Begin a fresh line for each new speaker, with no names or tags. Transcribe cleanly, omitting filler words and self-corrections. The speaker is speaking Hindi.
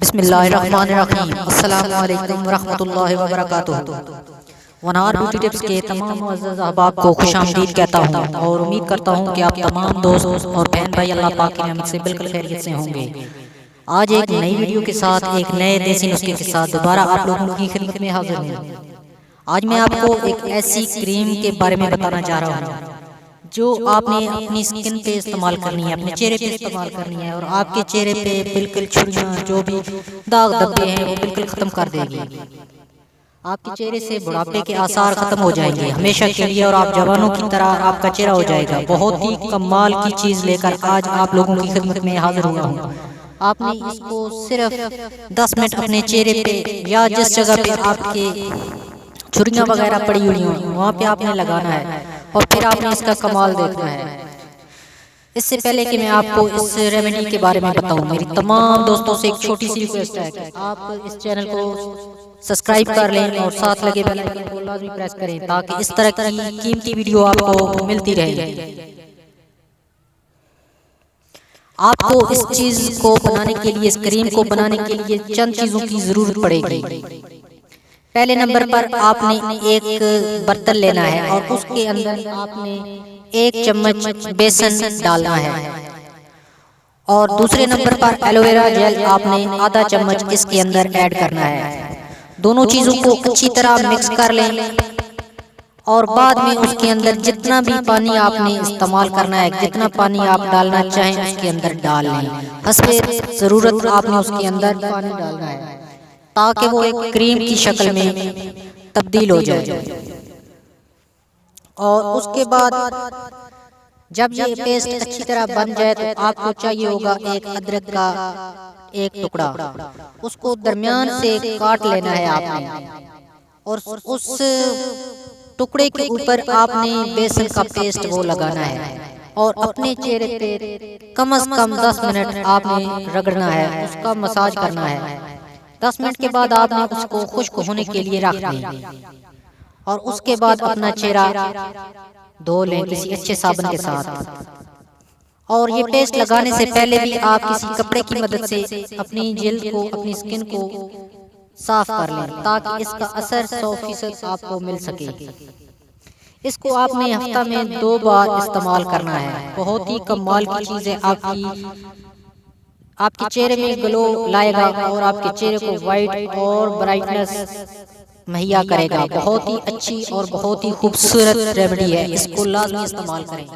बिस्मिल्लाहिर्रहमानिर्रहीम। अस्सलामु अलैकुम वरहमतुल्लाहि वबरकातुहू। वनार ब्यूटी टिप्स के तमाम मुअज़्ज़ज़ अहबाब को खुशामदीद कहता हूँ और उम्मीद करता हूँ कि आप तमाम दोस्त और बहन भाई अल्लाह पाक की रहमत से बिल्कुल खैरियत से होंगे। आज एक नई वीडियो के साथ, एक नए देसी नुस्खे के साथ दोबारा आप लोगों की खिदमत में हाजिर हूँ। आज मैं आपको एक ऐसी क्रीम के बारे में बताना चाह रहा हूँ जो आपने अपनी स्किन पे इस्तेमाल करनी है, अपने चेहरे पे इस्तेमाल करनी है और आपके चेहरे पे बिल्कुल छुरियां, जो भी दाग धब्बे हैं वो बिल्कुल खत्म कर देगी। आपके चेहरे से बुढ़ापे के आसार खत्म हो जाएंगे हमेशा के लिए और आप जवानों की तरह आपका चेहरा हो जाएगा। बहुत ही कमाल की चीज लेकर आज आप लोगों की खिदमत में हाजिर हुआ हूँ। आपने इसको सिर्फ 10 मिनट अपने चेहरे पे या जिस जगह पे आपके छुरियां वगैरह पड़ी हुई हों वहाँ पे आपने लगाना है और फिर आपने इसका कमाल देखना है। इससे पहले कि मैं आपको इस रेमेडी के बारे में बताऊं, मेरी तमाम दोस्तों से एक छोटी सी रिक्वेस्ट है कि आप इस चैनल को सब्सक्राइब कर लें और साथ लगे बेल आइकन को लाजमी प्रेस करें ताकि इस तरह की कीमती वीडियो आपको मिलती रहे। आपको इस चीज को बनाने के लिए, इस क्रीम को बनाने के लिए चंद चीजों की जरूरत पड़ेगी। पहले नंबर पर आपने एक बर्तन लेना है और उसके अंदर आपने 1 चम्मच बेसन डालना है और दूसरे नंबर पर एलोवेरा जेल आपने आधा चम्मच इसके अंदर ऐड करना है। दोनों चीजों को अच्छी तरह मिक्स कर लें और बाद में उसके अंदर जितना भी पानी आपने इस्तेमाल करना है, जितना पानी आप डालना चाहें उसके अंदर डाल लें। हस्बे जरूरत आपने उसके अंदर पानी डालना है ताकि वो एक क्रीम की शक्ल में तब्दील हो जाए। और उसके बाद जब ये पेस्ट अच्छी तरह बन जाए तो आपको चाहिए होगा एक अदरक का एक टुकड़ा, उसको दरमियान से काट लेना है आपने और उस टुकड़े के ऊपर आपने बेसन का पेस्ट वो लगाना है और अपने चेहरे पे कम से कम 10 मिनट आपने रगड़ना है, उसका मसाज करना है। 10 मिनट के बाद आपने उसको खुश्क होने के लिए रख दें और उसके बाद अपना चेहरा धो लें किसी अच्छे साबुन के साथ। और ये पेस्ट लगाने से पहले भी आप किसी कपड़े की मदद से अपनी जिल्द को, अपनी स्किन को साफ कर लें ताकि इसका असर 100% आपको मिल सके। इसको आपने हफ्ता में 2 बार इस्तेमाल करना है। बहुत ही कमाल की चीज़ है, आपके चेहरे में ग्लो लाएगा और आपके चेहरे को वाइट और ब्राइटनेस मुहैया करेगा। बहुत ही अच्छी और बहुत ही खूबसूरत रेमेडी है, इसको लाजमी इस्तेमाल करें।